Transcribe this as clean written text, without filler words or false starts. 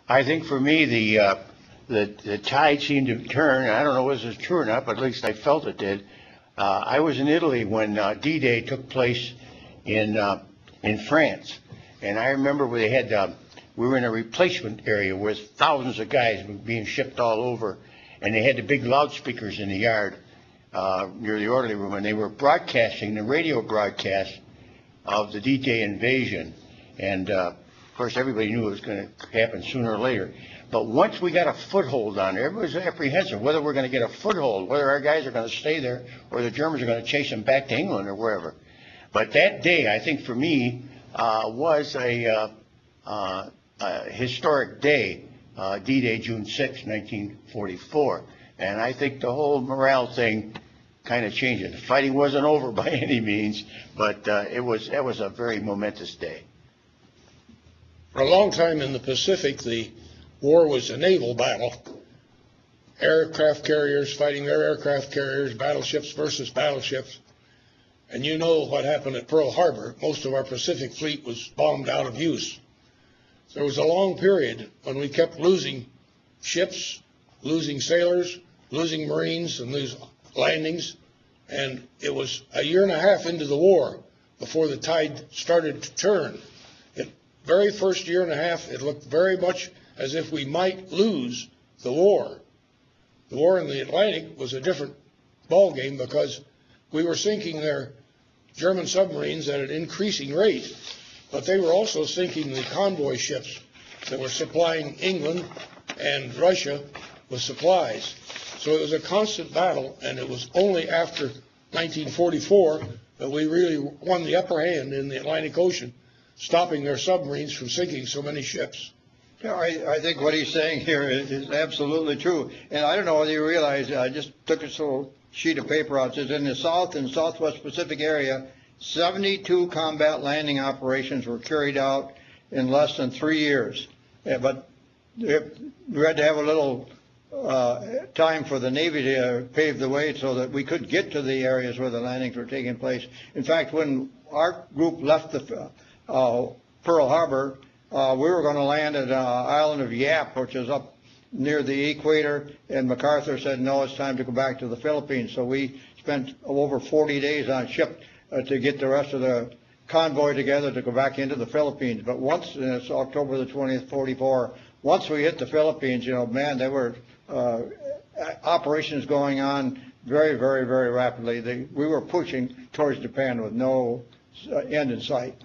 I think for me, the tide seemed to turn. I don't know if this is true or not, but at least I felt it did. I was in Italy when D-Day took place in France, and I remember where they had we were in a replacement area with thousands of guys being shipped all over, and they had the big loudspeakers in the yard near the orderly room, and they were broadcasting the radio broadcast of the D-Day invasion, and of course everybody knew it was going to happen sooner or later. But once we got a foothold on it, everybody was apprehensive whether we're going to get a foothold, whether our guys are going to stay there or the Germans are going to chase them back to England or wherever. But that day, I think for me, was a historic day, D-Day, June 6, 1944. And I think the whole morale thing kind of changed it. The fighting wasn't over by any means, but that was a very momentous day. For a long time in the Pacific, the war was a naval battle. Aircraft carriers fighting their aircraft carriers, battleships versus battleships. And you know what happened at Pearl Harbor. Most of our Pacific fleet was bombed out of use. There was a long period when we kept losing ships, losing sailors, losing Marines, and losing landings. And it was a year and a half into the war before the tide started to turn. The very first year and a half, it looked very much as if we might lose the war. The war in the Atlantic was a different ballgame because we were sinking their German submarines at an increasing rate, but they were also sinking the convoy ships that were supplying England and Russia with supplies. So it was a constant battle, and it was only after 1944 that we really won the upper hand in the Atlantic Ocean, stopping their submarines from sinking so many ships. Yeah, I think what he's saying here is absolutely true. And I don't know whether you realize, I just took this little sheet of paper out. It says in the South and Southwest Pacific area, 72 combat landing operations were carried out in less than 3 years. Yeah, but we had to have a little time for the Navy to pave the way so that we could get to the areas where the landings were taking place. In fact, when our group left the Pearl Harbor, we were going to land at the island of Yap, which is up near the equator, and MacArthur said, no, it's time to go back to the Philippines. So we spent over 40 days on ship to get the rest of the convoy together to go back into the Philippines. But once, and it's October the 20th, 44, once we hit the Philippines, man, there were operations going on very, very, very rapidly. We were pushing towards Japan with no end in sight.